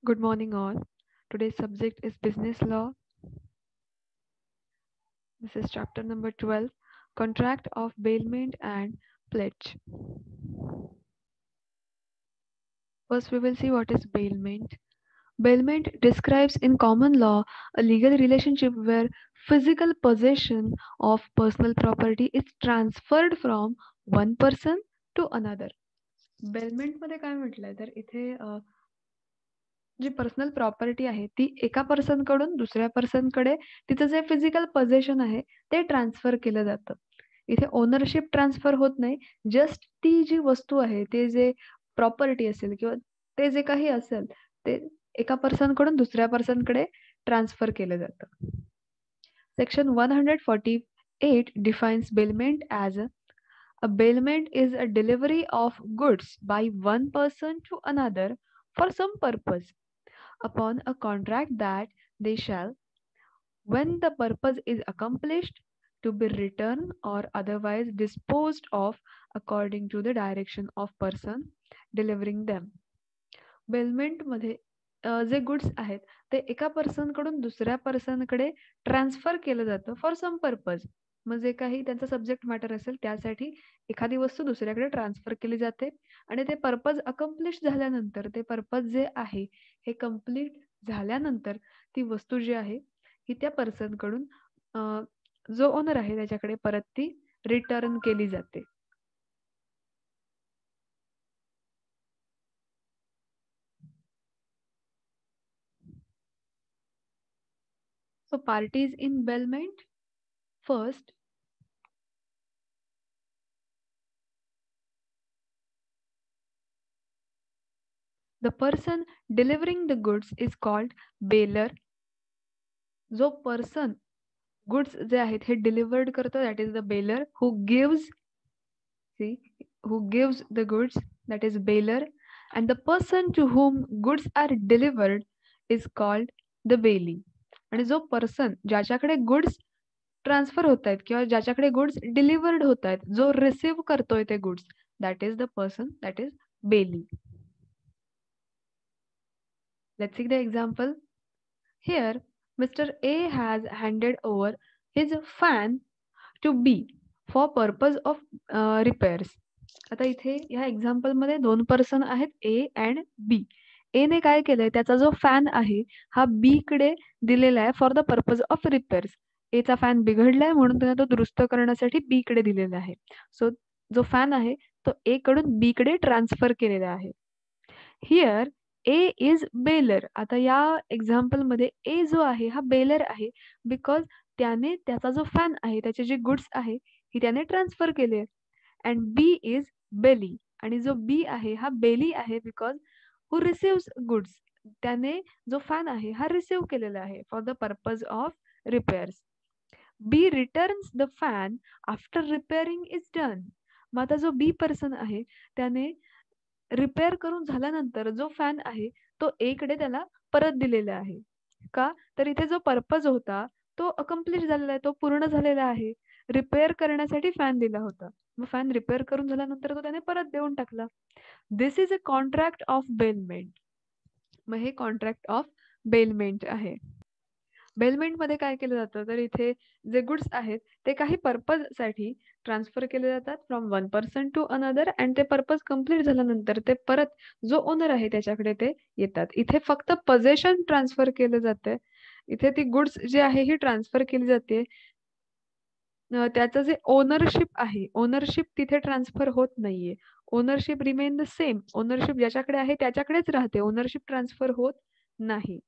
Good morning, all. Today's subject is business law. This is chapter number 12, contract of bailment and pledge. First, we will see what is bailment. Bailment describes in common law a legal relationship where physical possession of personal property is transferred from one person to another. Bailment मध्ये काय म्हटलंय तर इथे जी personal property आहे ती एका person कडून दुसऱ्या पर्सन कडे तिचं जे फिजिकल पोझेशन आहे ते ट्रान्सफर केलं जातं. इथे ओनरशिप ट्रान्सफर होत नाही. जस्ट ती जी वस्तू आहे ते जे प्रॉपर्टी असेल किंवा ते जे काही असेल ते एका पर्सन कडून दुसऱ्या पर्सन कडे ट्रान्सफर केलं जातं. Section 148 defines bailment as a bailment is a delivery of goods by one person to another for some purpose upon a contract that they shall, when the purpose is accomplished, to be returned or otherwise disposed of according to the direction of person delivering them. बेलमेंटमध्ये जे goods आहेत ते एका person कडून दुसऱ्या person कडे transfer केलं जातं for some purpose. मग जे काही त्यांचा सब्जेक्ट मॅटर असेल त्यासाठी एखादी वस्तू दुसऱ्याकडे ट्रान्सफर केली जाते आणि ते पर्पज अकम्प्लिश झाल्यानंतर ते पर्पज जे आहे हे कम्प्लीट झाल्यानंतर ती वस्तू जी आहे ही त्या पर्सन कडून जो ओनर आहे त्याच्याकडे परत ती रिटर्न केली जाते. So parties in bailment, first, the person delivering the goods is called bailer. जो पर्सन गुड्स जे आहेत हे डिलिव्हर्ड करतो that is the bailor. Who gives the goods that is bailor. And the person to whom goods are delivered is called the bailee. आणि जो person ज्याच्याकडे goods transfer होत आहेत किंवा ज्याच्याकडे गुड्स डिलिव्हर्ड होत आहेत जो रिसिव्ह करतोय ते goods that is the person that is bailee. Let's see the example. Here, Mr. A has handed over his fan to B for purpose of repairs. आता इथे ह्या एक्झाम्पल मध्ये दोन पर्सन आहेत ए अँड बी. ए ने काय केलंय त्याचा जो फॅन आहे हा बी कडे दिलेला आहे for the purpose of repairs. A चा फॅन बिघडलाय म्हणून त्याने तो दुरुस्त करण्यासाठी बी कडे दिलेला आहे. सो जो फॅन आहे तो ए कडून बी कडे ट्रान्सफर केलेला आहे. Here A is baler. आता या एक्झाम्पल मध्ये ए जो आहे हा बेलर आहे बिकॉज त्याने त्याचा जो फॅन आहे त्याचे जे गुड्स आहे ही त्याने ट्रान्सफर केले. And B is bailee. आणि जो बी आहे हा बेली आहे बिकॉज हु रिसिव्स गुड्स. त्याने जो फॅन आहे हा रिसिव्ह केलेला आहे for the purpose of repairs. B returns the fan after repairing is done. मग आता जो बी पर्सन आहे त्याने रिपेअर करून झाल्यानंतर जो फॅन आहे तो ए कडे त्याला परत दिलेला आहे. का तर इथे जो पर्पज होता तो अकम्प्लिश झालेला आहे, तो पूर्ण झालेला आहे. रिपेअर करण्यासाठी फॅन दिला होता, मग फॅन रिपेअर करून झाल्यानंतर तो त्याने परत देऊन टाकला. This is a contract of bailment. मग हे कॉन्ट्रॅक्ट ऑफ बेलमेंट आहे. बेलमेंट मध्ये काय केलं जातं तर इथे जे गुड्स आहेत ते काही पर्पज साठी ट्रान्सफर केले जातात from one person to another and ते पर्पज कम्प्लीट झाल्यानंतर ते परत जो ओनर आहे त्याच्याकडे ते येतात. इथे फक्त पोझेशन ट्रान्सफर केलं जाते. इथे ती गुड्स जी आहे ही ट्रान्सफर केली जाते. त्याचं जे ओनरशिप आहे ओनरशिप तिथे ट्रान्सफर होत नाहीये. Ownership remain the same. Ownership ज्याच्याकडे आहे त्याच्याकडेच राहते. ओनरशिप ट्रान्सफर होत नाही.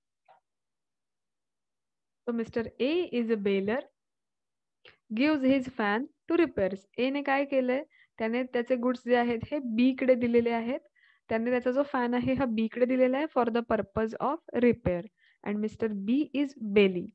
So Mr. A is a baler, gives his fan to repairs. A ने काय केलंय त्याने त्याचे गुड्स जे आहेत हे बी कडे दिलेले आहेत. त्याने त्याचा जो फॅन आहे हा बी कडे दिलेला आहे for the purpose of repair. And mister B is bailee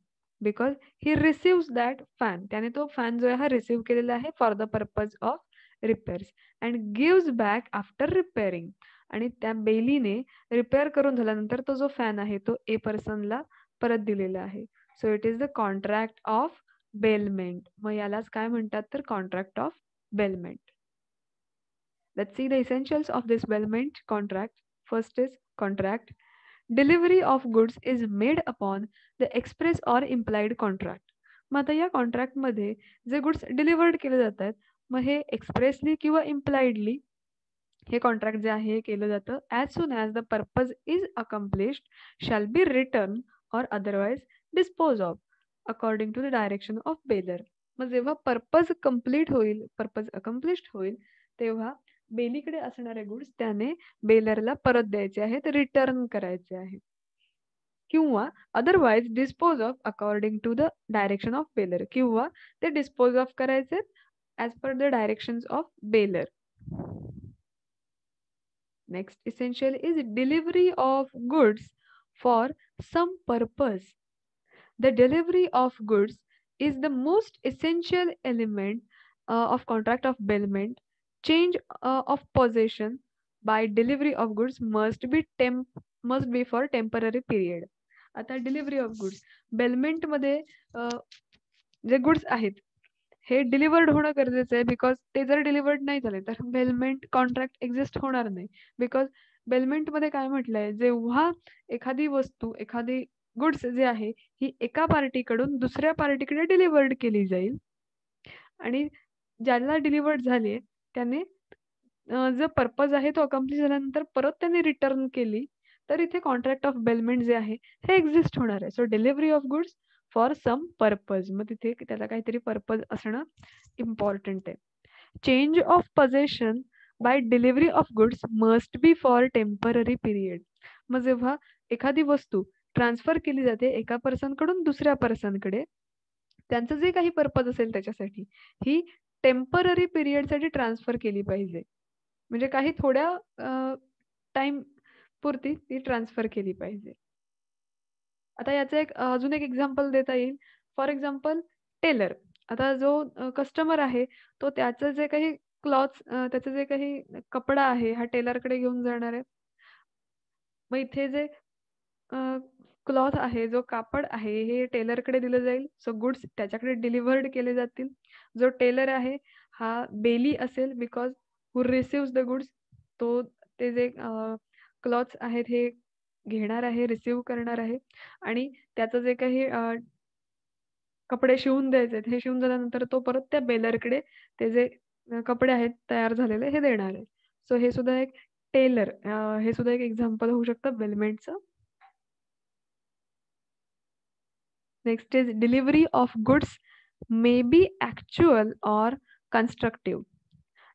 because he receives that fan. त्याने तो फॅन जो आहे हा रिसिव्ह केलेला आहे for the purpose of repairs and gives back after repairing. आणि त्या बेलीने रिपेअर करून झाल्यानंतर तो जो फॅन आहे तो ए पर्सनला परत दिलेला आहे. So it is the contract of bailment. मग यालाच काय म्हणतात तर contract of bailment. Let's see the essentials of this bailment contract. First is contract. Delivery of goods is made upon the express or implied contract. मग आता या कॉन्ट्रॅक्टमध्ये जे goods delivered केले जातात, मग हे एक्सप्रेसली किंवा इम्प्लाइडली हे कॉन्ट्रॅक्ट जे आहे हे केलं जातं. As soon as the purpose is accomplished shall be return or otherwise dispose of according to the direction of bailor. मग जेव्हा पर्पज कम्प्लीट होईल, पर्पज अकम्प्लिश्ड होईल, तेव्हा बेलीकडे असणारे गुड्स त्याने बेलरला परत द्यायचे आहेत, रिटर्न करायचे आहेत, किंवा otherwise dispose of according to the direction of bailor, किंवा ते डिस्पोज ऑफ करायचे as per the directions of bailor. Next essential is delivery of goods for some purpose. The delivery of goods is the most essential element of contract of bailment. Change of possession by delivery of goods must be for temporary period. आता delivery of goods, bailment मध्ये जे goods आहेत हे delivered होणं गरजेचं आहे. Because ते जर डिलिव्हर्ड नाही झाले तर बेलमेंट कॉन्ट्रॅक्ट एक्झिस्ट होणार नाही. बिकॉज बेलमेंट मध्ये काय म्हटलंय, जेव्हा एखादी वस्तू, एखादी गुड्स जे आहे ही एका पार्टीकडून दुसऱ्या पार्टीकडे डिलिव्हर्ड केली जाईल आणि ज्याला डिलिव्हर्ड झाली त्याने जो पर्पज आहे तो अकम्प्लिश झाल्यानंतर परत त्याने रिटर्न केली तर इथे कॉन्ट्रॅक्ट ऑफ बेलमेंट जे आहे हे एक्झिस्ट होणार आहे. So delivery of goods for some purpose, मग तिथे त्याला काहीतरी पर्पज असणं इम्पॉर्टंट आहे. Change of possession by delivery of goods must be for temporary period. मग जेव्हा एखादी वस्तू ट्रान्सफर केली जाते एका पर्सन कडून दुसऱ्या पर्सन कडे, त्यांचं जे काही पर्पज असेल त्याच्यासाठी ही टेम्पररी पिरियड साठी ट्रान्सफर केली पाहिजे. म्हणजे काही थोड्या टाइम पुरती ती ट्रान्सफर केली पाहिजे. आता याचं एक अजून एक एक्झाम्पल देता येईल. For example tailor. आता जो कस्टमर आहे तो त्याचं जे काही क्लॉथ्स, त्याचं जे काही कपडा आहे हा टेलरकडे घेऊन जाणार आहे. मग इथे जे क्लॉथ आहे, जो कापड आहे हे टेलरकडे दिलं जाईल. सो गुड्स त्याच्याकडे डिलिव्हर्ड केले जातील. जो टेलर आहे हा बेली असेल, because who receives the goods, तो ते जे क्लॉथ्स आहेत हे घेणार आहे, रिसिव्ह करणार आहे आणि त्याचं जे काही कपडे शिवून द्यायचे आहेत हे शिवून झाल्यानंतर तो परत त्या बेलरकडे ते जे कपडे आहेत तयार झालेले हे देणार आहे. सो हे सुद्धा एक टेलर, हे सुद्धा एक एक्झाम्पल होऊ शकतं बेलमेंटचं. Next is delivery of goods may be actual or constructive.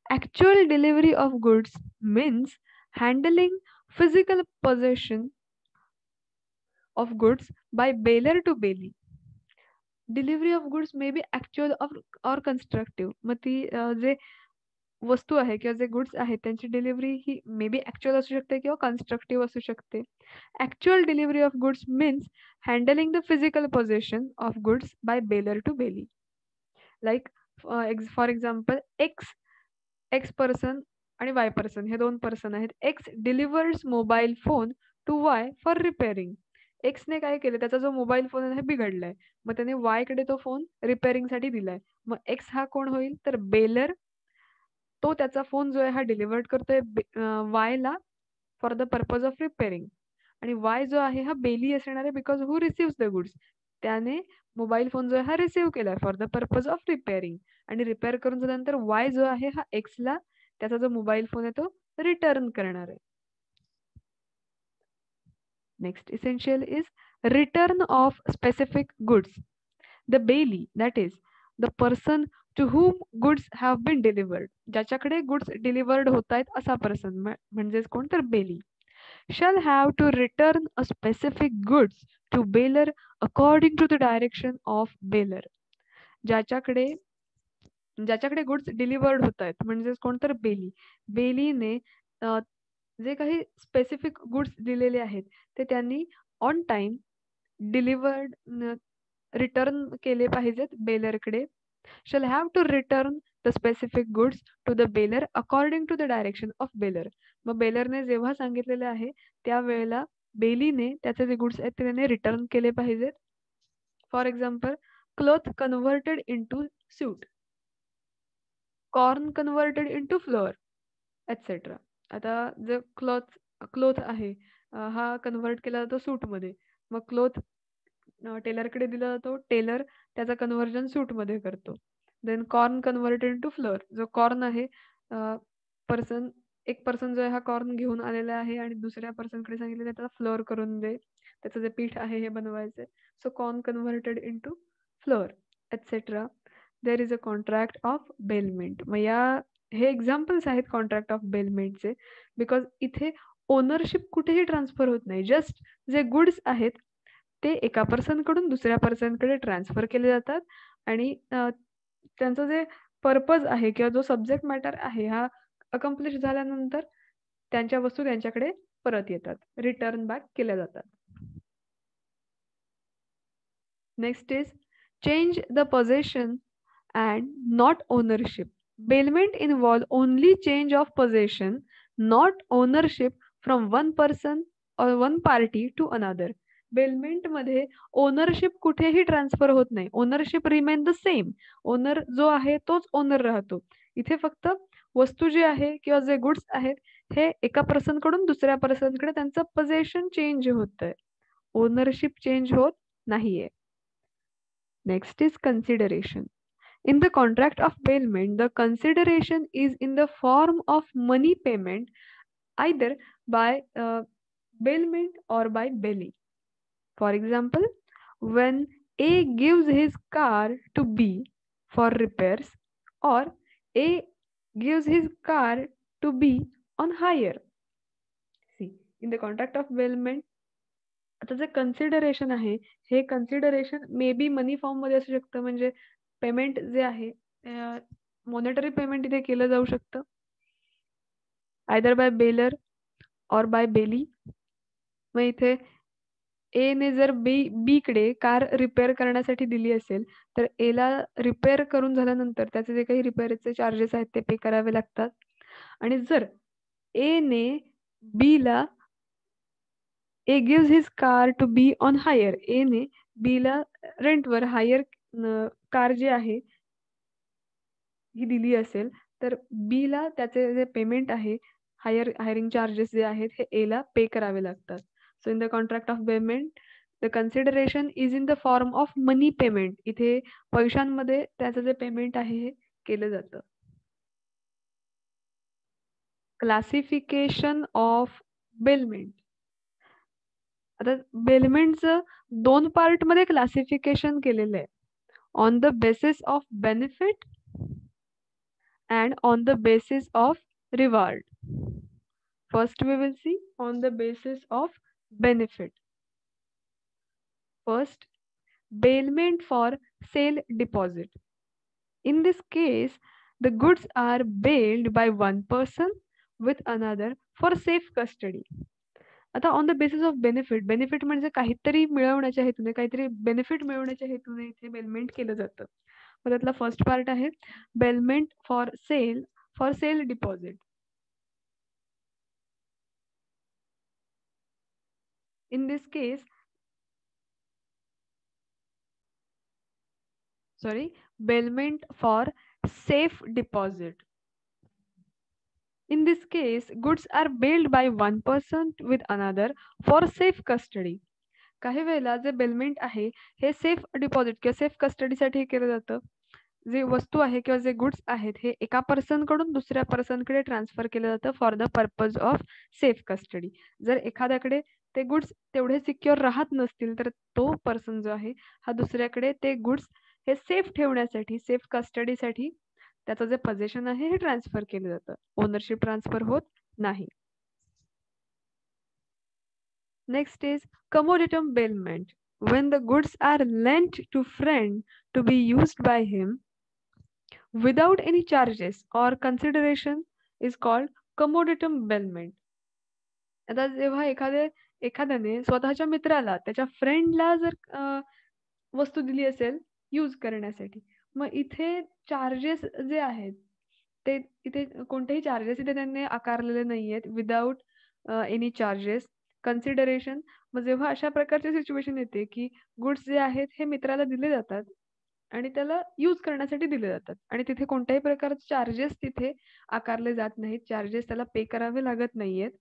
Actual delivery of goods means handling physical possession of goods by bailor to bailee. Delivery of goods may be actual or constructive. मग ती जे वस्तू आहे किंवा जे goods आहेत त्यांची delivery he may be actual असू शकते किंवा कन्स्ट्रक्टिव्ह असू शकते. Actual delivery of goods means handling the physical possession of goods by bailor to bailee. Like for example X person आणि वाय पर्सन हे दोन पर्सन आहेत. X delivers mobile phone to Y for repairing. एक्सने काय केलं, त्याचा जो mobile phone आहे बिघडलाय, मग त्याने वाय कडे तो फोन रिपेअरिंग साठी दिलाय. मग एक्स हा कोण होईल तर बेलर. तो त्याचा फोन जो आहे हा डिलिव्हर्ड करतोय वाय ला for the purpose of repairing. आणि वाय जो आहे हा बेली असणार आहे, because who receives the goods, त्याने मोबाईल फोन जो आहे हा रिसिव्ह केलाय for the purpose of repairing. आणि रिपेअर करून झाल्यानंतर वाय जो आहे हा एक्स ला त्याचा जो मोबाईल फोन आहे तो रिटर्न करणार आहे. Next essential is return of specific goods. The bailee, that is the person to whom goods have been delivered. ज्याच्याकडे गुड्स डिलिव्हर्ड होत आहेत असा पर्सन म्हणजेच कोण तर bailee. shall have to return a specific goods to bailor according to the direction of bailor. ज्याच्याकडे goods delivered होत आहेत म्हणजेच कोण तर बेली. बेलीने जे काही स्पेसिफिक गुड्स दिलेले आहेत ते त्यांनी ऑन टाइम डिलिव्हर्ड रिटर्न केले पाहिजेत बेलरकडे. shall have to return the specific goods to the bailor according to the direction of bailor. मग बेलरने जेव्हा सांगितलेले आहे त्यावेळेला बेलीने त्याचे जे गुड्स आहेत ते त्याने रिटर्न केले पाहिजेत. For example cloth converted into suit, corn converted into flour, etcetera. आता जे क्लॉथ आहे हा कन्व्हर्ट केला जातो सूटमध्ये. मग क्लोथ टेलरकडे दिला जातो. टेलर त्याचा कन्व्हर्जन सूटमध्ये करतो. Then corn converted to flour. जो कॉर्न आहे पर्सन एक पर्सन जो आहे हा कॉर्न घेऊन आलेला आहे आणि दुसऱ्या पर्सनकडे सांगितलेलं त्याला फ्लोअर करून दे. त्याचं जे पीठ आहे हे बनवायचंय. So corn converted into flour etcetera. There is a contract of bailment. मग हे एक्झाम्पल्स आहेत कॉन्ट्रॅक्ट ऑफ बेलमेंटचे. बिकॉज इथे ओनरशिप कुठेही ट्रान्सफर होत नाही. जस्ट जे गुड्स आहेत ते एका पर्सनकडून दुसऱ्या पर्सनकडे ट्रान्सफर केले जातात आणि त्यांचं जे पर्पज आहे किंवा जो सब्जेक्ट मॅटर आहे हा अकम्प्लिश झाल्यानंतर त्यांच्या वस्तू त्यांच्याकडे परत येतात, रिटर्न बॅक केल्या जातात. Next is change the possession and not ownership. Bailment involve only change of possession, not ownership from one person or one party to another. Bailment मध्ये ओनरशिप कुठेही ट्रान्सफर होत नाही. Ownership remain the same. Owner जो आहे तोच owner राहतो. इथे फक्त वस्तू जी आहे किंवा जे गुड्स आहेत हे एका पर्सन कडून दुसऱ्या पर्सनकडे त्यांचं पोझेशन चेंज होतंय. ओनरशिप चेंज होत नाहीये. Next is consideration. In the contract of bailment, the consideration is in the form of money payment either by bailment or by bailee. For example, when A gives his car to B for repairs, or A gives his car to B on hire. See, in the contract of bailment, आता जे consideration आहे हे consideration may be money form मध्ये असू शकतं. म्हणजे payment जे आहे मॉनिटरी पेमेंट इथे केलं जाऊ शकतं, आयदर बाय बेलर और बाय बेली. मग इथे ए ने जर बी कडे कार रिपेअर करण्यासाठी दिली असेल तर ए ला रिपेअर करून झाल्यानंतर त्याचे जे काही रिपेअरचे चार्जेस आहेत ते पे करावे लागतात. आणि जर ए ने बी ला A gives his car to B on hire. A ने B ला रेंटवर हायर कार जी आहे ही दिली असेल तर B ला त्याचे जे पेमेंट आहे हायरिंग चार्जेस जे आहेत हे A ला पे करावे लागतात. So in the contract of payment the consideration is in the form of money payment. इथे पैशांमध्ये त्याचं जे पेमेंट आहे हे केलं जातं. Classification of bailment. आता बेलमेंटचं 2 पार्ट मध्ये क्लासिफिकेशन केलेलं आहे. On the basis of benefit and on the basis of reward. First we will see on the basis of benefit. First, bailment for sale deposit. In this case, the goods are bailed by one person with another for safe custody. आता on the basis of benefit. Benefit म्हणजे काहीतरी मिळवण्याच्या हेतूने, काहीतरी benefit मिळवण्याच्या हेतूने इथे bailment केलं जातं. मग त्यातला फर्स्ट पार्ट आहे bailment for safe deposit. In this case bailment for safe deposit. In this case, goods are bailed by one person with another for safe custody. काही वेळेला जे बेलमेंट आहे हे सेफ डिपॉझिट किंवा सेफ कस्टडीसाठी केलं जातं. जे वस्तू आहे किंवा जे गुड्स आहेत हे एका पर्सन कडून दुसऱ्या पर्सन कडे ट्रान्सफर केलं जातं for the purpose of safe custody. जर एखाद्याकडे ते गुड्स तेवढे सिक्युअर राहत नसतील तर तो पर्सन जो आहे हा दुसऱ्याकडे ते गुड्स हे सेफ ठेवण्यासाठी, सेफ कस्टडीसाठी त्याचं जे पोझिशन आहे हे ट्रान्सफर केलं जातं. ओनरशिप ट्रान्सफर होत नाही. Next is commodatum bailment. When the goods are lent to friend to be used by him without any charges or consideration is called commoditum bailment. आता जेव्हा एखाद्याने स्वतःच्या मित्राला त्याच्या फ्रेंडला जर वस्तू दिली असेल यूज करण्यासाठी, मग इथे चार्जेस जे आहेत ते इथे कोणतेही चार्जेस इथे त्यांनी आकारलेले नाहीयेत. Without any charges consideration. मग जेव्हा अशा प्रकारची सिच्युएशन येते की गुड्स जे आहेत हे मित्राला दिले जातात आणि त्याला यूज करण्यासाठी दिले जातात आणि तिथे कोणत्याही प्रकारचे चार्जेस आकारले जात नाहीत, चार्जेस त्याला पे करावे लागत नाहीयेत.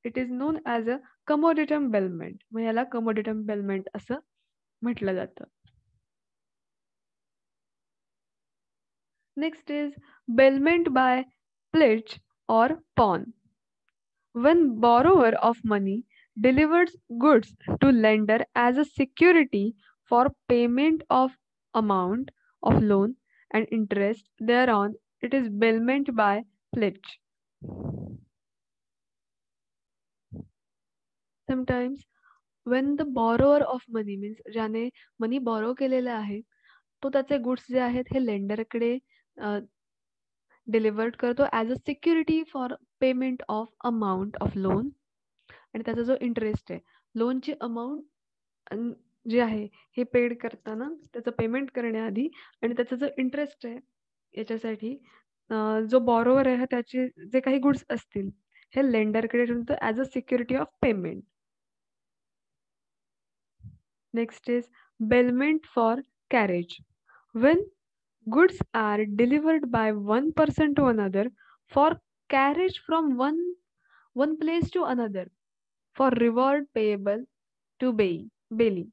It is known as a commodatum bailment. मग याला कमोडिटम बेलमेंट असं म्हटलं जातं. Next is bailment by pledge or pawn. When borrower of money delivers goods to lender as a security for payment of amount of loan and interest thereon, it is bailment by pledge. Sometimes when the borrower of money means ज्याने मनी borrow केलेला आहे तो त्याचे goods जे आहेत हे लेंडरकडे delivered करतो as a security for payment of amount of loan आणि त्याचा जो इंटरेस्ट आहे लोनची अमाऊंट जे आहे हे पेड करताना त्याचं पेमेंट करण्याआधी आणि त्याचा जो इंटरेस्ट आहे याच्यासाठी जो बॉरोवर आहे त्याचे जे काही गुड्स असतील हे लेंडरकडे ठेवतो as a security of payment. Next is bailment for carriage. When goods are delivered by one person to another for carriage from one place to another for reward payable to bailey.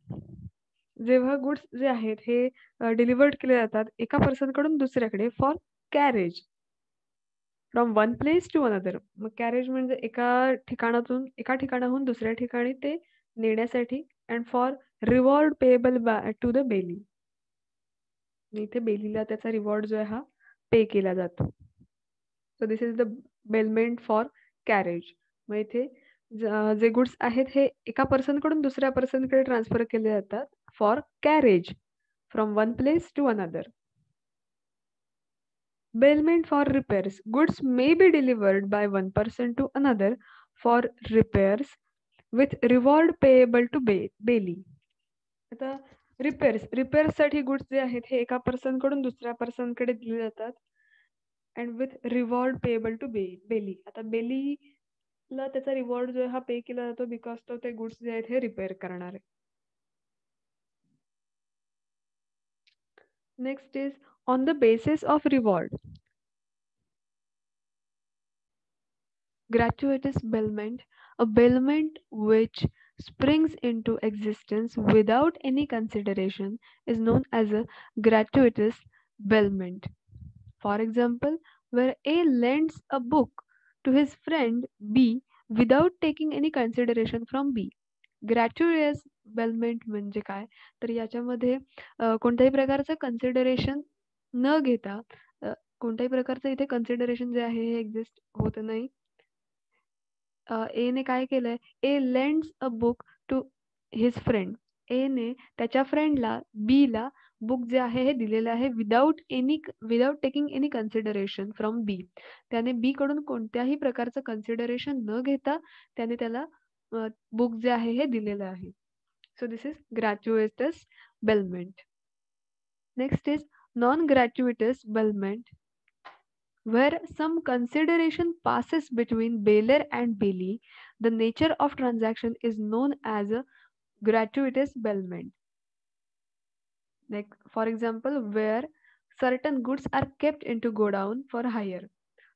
जेव्हा goods जे आहेत हे delivered केले जातात एका person कडून दुसऱ्याकडे for carriage from one place to another. मग कॅरेज म्हणजे एका ठिकाणाहून दुसऱ्या ठिकाणी ते नेण्यासाठी and for reward payable to the bailee. इथे बेलीला त्याचा रिवॉर्ड जो आहे हा पे केला जातो. So this is the bailment for carriage. मग इथे जे गुड्स आहेत हे एका पर्सन कडून दुसऱ्या पर्सन कडे ट्रान्सफर केले जातात for carriage from one place to another. Bailment for repairs. Goods may be delivered by one person to another for repairs with reward payable to bailey. आता रिपेअर्स साठी गुड्स जे आहेत हे एका पर्सन कडून दुसऱ्या पर्सन कडे दिले जातात and with reward payable to bailee. आता बेलीला त्याचा रिवॉर्ड जो आहे हा पे केला जातो बिकॉज तो ते गुड्स जे आहेत हे रिपेअर करणार आहे. Next is on the basis of reward. Gratuitous bailment, a bailment which springs into existence without any consideration, is known as a gratuitous bailment. For example, where A lends a book to his friend B without taking any consideration from B. Gratuitous bailment म्हणजे काय तर याच्यामध्ये कोणत्याही प्रकारचं consideration न घेता कोणत्याही प्रकारचं इथे कन्सिडरेशन जे आहे हे एक्झिस्ट होत नाही. ए ने काय केलंय A lends a book to his friend. A ने त्याच्या फ्रेंडला बी ला बुक जे आहे हे दिलेलं आहे without taking any consideration from B. त्याने बी कडून कोणत्याही प्रकारचं कन्सिडरेशन न घेता त्याने त्याला बुक जे आहे हे दिलेलं आहे. So this is gratuitous bailment. Next is non gratuitous bailment where some consideration passes between bailer and bailee. The nature of transaction is known as a gratuitous bailment. Like for example, where certain goods are kept into godown for hire.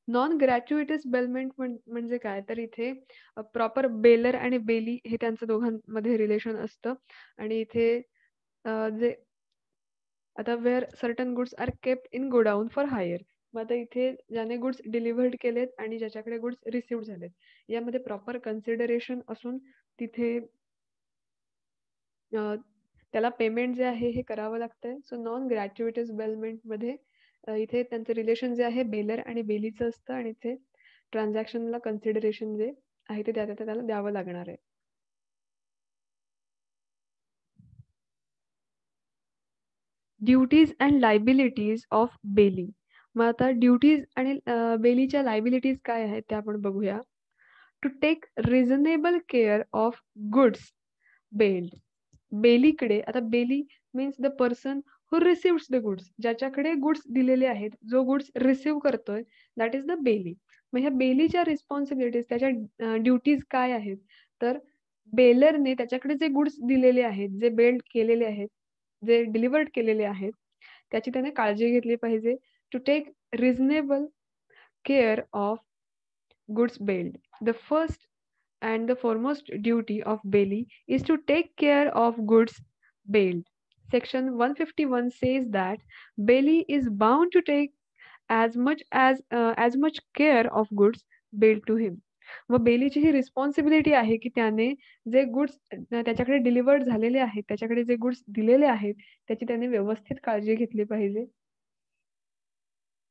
Non gratuitous bailment म्हणजे काय तर इथे proper baler आणि Bailey हे त्यांचं दोघांमध्ये relation असतं आणि इथे जे आता where certain goods are kept in godown for hire. मग आता इथे ज्याने गुड्स डिलिव्हर्ड केलेत आणि ज्याच्याकडे गुड्स रिसिव्ह झालेत यामध्ये प्रॉपर कन्सिडरेशन असून तिथे त्याला पेमेंट जे आहे हे करावं लागतंय. सो नॉन ग्रॅच्युइटस बेलमेंट मध्ये इथे त्यांचं रिलेशन जे आहे बेलर आणि बेलीचं असतं आणि इथे ट्रान्झॅक्शनला कन्सिडरेशन जे आहे ते त्याला द्यावं लागणार आहे. Duties and liabilities of belly. मग आता ड्युटीज आणि बेलीच्या लायबिलिटीज काय आहेत ते आपण बघूया. To take reasonable care of goods bailed. बेलीकडे आता bailee means the person who receives the goods. ज्याच्याकडे गुड्स दिलेले आहेत जो गुड्स रिसिव्ह करतोय दॅट इज द बेली. मग ह्या बेलीच्या रिस्पॉन्सिबिलिटीज त्याच्या ड्युटीज काय आहेत तर बेलरने त्याच्याकडे जे गुड्स दिलेले आहेत जे बेल्ड केलेले आहेत जे डिलिव्हर्ड केलेले आहेत त्याची त्याने काळजी घेतली पाहिजे. To take reasonable care of goods bailed. The first and the foremost duty of bailee is to take care of goods bailed. Section 151 says that bailee is bound to take as much care of goods bailed to him. मग बेलीची ही responsibility आहे की त्याने जे goods त्याच्याकडे delivered झालेले आहेत, त्याच्याकडे जे गुड्स दिलेले आहेत त्याची त्याने व्यवस्थित काळजी घेतली पाहिजे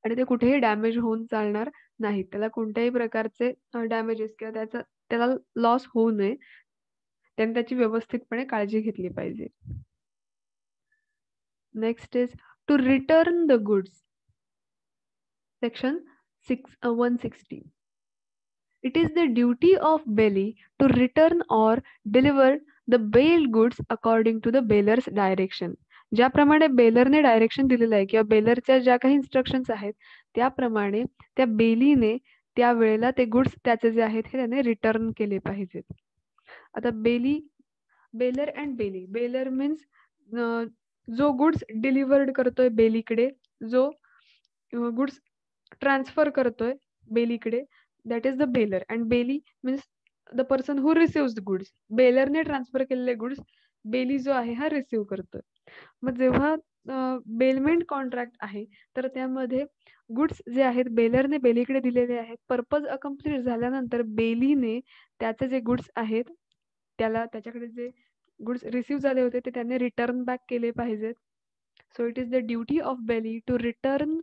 आणि ते कुठेही डॅमेज होऊन चालणार नाहीत. त्याला कोणत्याही प्रकारचे डॅमेजेस किंवा त्याला लॉस होऊ नये, त्याने त्याची व्यवस्थितपणे काळजी घेतली पाहिजे. Next is to return the goods. Section 160. It is the duty of bailee to return or deliver the bailed goods according to the bailor's direction. ज्याप्रमाणे बेलरने डायरेक्शन दिलेलं आहे किंवा बेलरच्या ज्या काही इन्स्ट्रक्शन्स आहेत त्याप्रमाणे त्या बेलीने त्या वेळेला ते गुड्स त्याचे जे आहेत हे त्याने रिटर्न केले पाहिजेत. आता bailor and bailee. Bailor means जो गुड्स डिलिव्हर्ड करतोय बेलीकडे, जो गुड्स ट्रान्सफर करतोय बेलीकडे, that is the bailor. And bailee means the person who receives the goods. बेलरने ट्रान्सफर केलेले गुड्स बेली जो आहे हा रिसिव्ह करतोय. मग जेव्हा बेलमेंट कॉन्ट्रॅक्ट आहे तर त्यामध्ये गुड्स जे आहेत बेलरने बेलीकडे दिलेले आहेत, पर्पज अकम्प्लीट झाल्यानंतर बेलीने त्याचे जे गुड्स आहेत त्याच्याकडे जे गुड्स रिसिव्ह झाले होते ते त्याने रिटर्न बॅक केले पाहिजेत. So it is the duty of bailee to return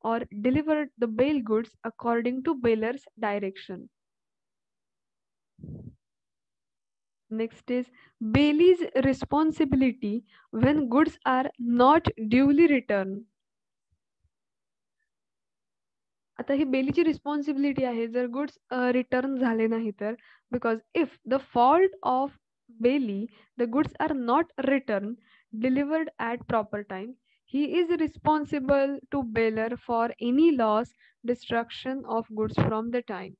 or deliver the bail goods according to bailor's direction. Next is bailee's responsibility when goods are not duly returned. आता ही बेलीची responsibility आहे जर goods return झाले नाही तर, because if the fault of bailee the goods are not return delivered at proper time, he is responsible to bailor for any loss, destruction of goods from the time.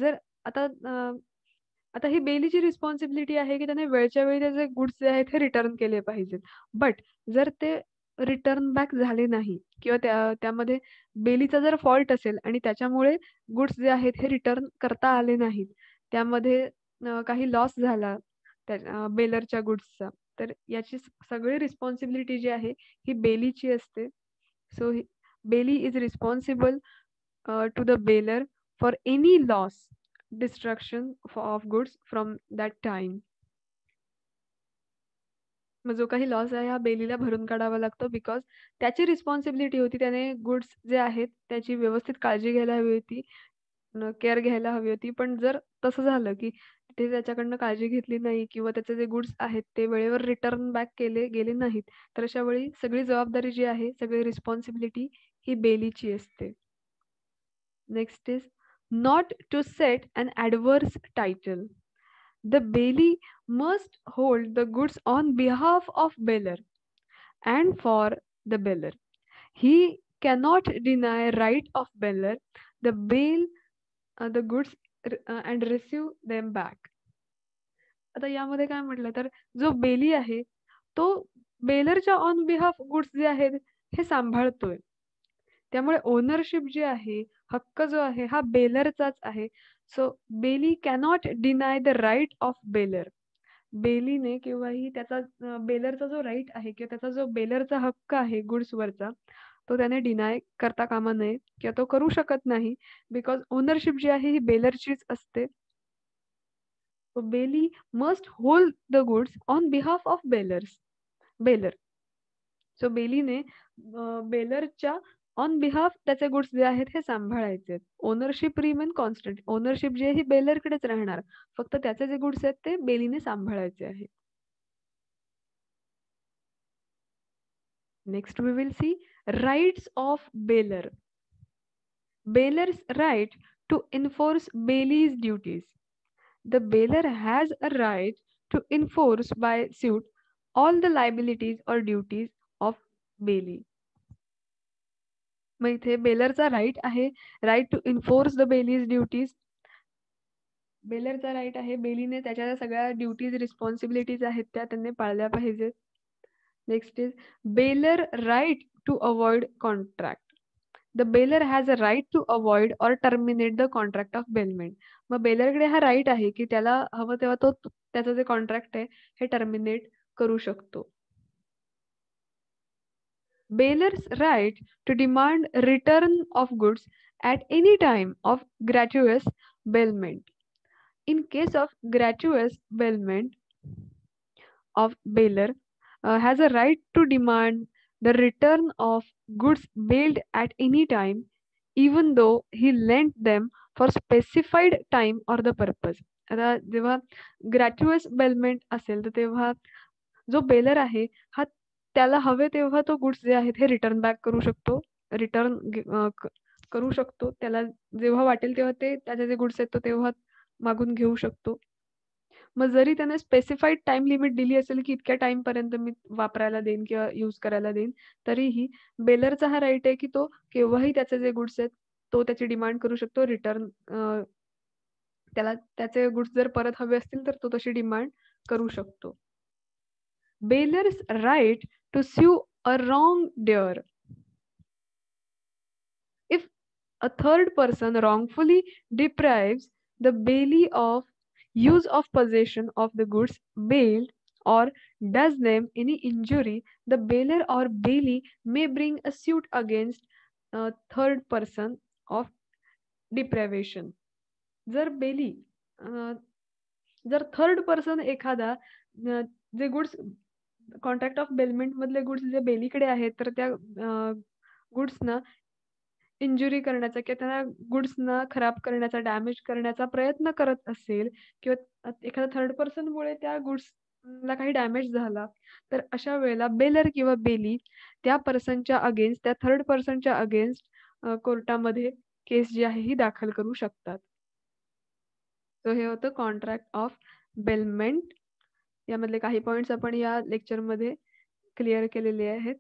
जर आता ही बेलीची responsibility आहे की त्याने वेळच्या वेळी त्याचे गुड्स जे आहेत हे रिटर्न केले पाहिजेत. बट जर ते रिटर्न बॅक झाले नाही किंवा त्यामध्ये बेलीचा जर फॉल्ट असेल आणि त्याच्यामुळे गुड्स जे आहेत हे रिटर्न करता आले नाहीत, त्यामध्ये काही लॉस झाला त्या बेलरच्या गुड्सचा, तर याची सगळी रिस्पॉन्सिबिलिटी जी आहे ही बेलीची असते. So bailee is responsible to the bailor for any loss, destruction of goods from that time. मग जो काही लॉस आहे हा बेलीला भरून काढावा लागतो, बिकॉज त्याची रिस्पॉन्सिबिलिटी होती, त्याने गुड्स जे आहेत त्याची व्यवस्थित काळजी घ्यायला हवी होती, केअर घ्यायला हवी होती. पण जर तसं झालं की ते त्याच्याकडनं काळजी घेतली नाही किंवा त्याचे जे गुड्स आहेत ते वेळेवर रिटर्न बॅक केले गेले नाहीत, तर अशा वेळी सगळी जबाबदारी जी आहे, सगळी रिस्पॉन्सिबिलिटी ही बेलीची असते. Next is not to set up adverse title. The bailee must hold the goods on behalf of bailor and for the bailor. He cannot deny right of bailor the bail the goods and receive them back. आता यामध्ये काय म्हटलं तर जो Bailey आहे तो बेलरच्या on behalf goods जे आहेत हे सांभाळतोय, त्यामुळे ओनरशिप जी आहे, हक्क जो आहे हा बेलरचाच आहे. So bailee cannot deny the right of bailor. बेलीने किंवाही त्याचा बेलरचा जो राईट आहे किंवा त्याचा जो बेलरचा हक्क आहे गुड्सवरचा, तो त्याने डिनाय करता कामा नये किंवा तो करू शकत नाही, बिकॉज ओनरशिप जी आहे ही बेलरचीच असते. So Bailey must hold the goods on behalf of bailor. So बेलीने बेलरच्या ऑन बिहाफ त्याचे गुड्स जे आहेत हे सांभाळायचे. Ownership remain constant. ओनरशिप जे आहे ही बेलरकडेच राहणार, फक्त त्याचे जे गुड्स आहेत ते बेलीने सांभाळायचे आहेत. Next we will see rights of bailor. Bailor's right to enforce Bailey's duties. The bailor has a right to enforce by suit all the liabilities or duties of Bailey. मग इथे बेलरचा राईट आहे, right to enforce the bailee's duties. बेलरचा right आहे, बेलीने त्याच्या सगळ्या duties responsibilities आहेत त्या त्यांनी पाळल्या पाहिजेत. Next is bailor right to avoid contract. The bailor has a right to avoid or terminate the contract of bailment. मग बेलरकडे हा राईट आहे, की त्याला हवं तेव्हा तो त्याचं जे कॉन्ट्रॅक्ट आहे हे टर्मिनेट करू शकतो. Bailers' right to demand return of goods at any time of gratuitous bailment. In case of gratuitous bailment of bailer has a right to demand the return of goods bailed at any time, even though he lent them for specified time or the purpose. आता जेव्हा ग्रॅच्युअस bailment असेल तर तेव्हा जो baler आहे हा त्याला हवे तेव्हा तो गुड्स जे आहेत हे रिटर्न बॅक करू शकतो. रिटर्न करू शकतो. त्याला जेव्हा वाटेल तेव्हा ते त्याचे जे गुड्स आहेत तो तेव्हा मागून घेऊ शकतो. मग जरी त्याने स्पेसिफाईड टाईम लिमिट दिली असेल, की इतक्या टाईमपर्यंत मी वापरायला देईन किंवा यूज करायला देईन, तरीही बेलरचा हा राईट आहे, की तो केव्हाही त्याचे जे गुड्स आहेत, तो त्याची डिमांड करू शकतो. रिटर्न त्याला त्याचे गुड्स जर परत हवे असतील, तर तो तशी डिमांड करू शकतो. Bailers' right to sue a wrongdoer. If a third person wrongfully deprives the bailee of use of possession of the goods bailed or does them any injury, the bailer or bailee may bring a suit against a third person of deprivation. जर Bailey जर third person एखादा जे goods contract of bailment मधले goods जे बेलीकडे आहेत, तर त्या गुड्सना injury करण्याचा किंवा त्या गुड्सना खराब करण्याचा, डॅमेज करण्याचा प्रयत्न करत असेल किंवा एखाद्या थर्ड पर्सनमुळे त्या गुड्सला काही डॅमेज झाला, तर अशा वेळेला बेलर किंवा बेली त्या पर्सनच्या अगेन्स्ट, त्या थर्ड पर्सनच्या अगेन्स्ट कोर्टामध्ये केस जी आहे ही दाखल करू शकतात. सो हे होतं कॉन्ट्रॅक्ट ऑफ बेलमेंट. यामधले काही पॉइंट्स आपण या लेक्चरमध्ये क्लिअर केलेले आहेत.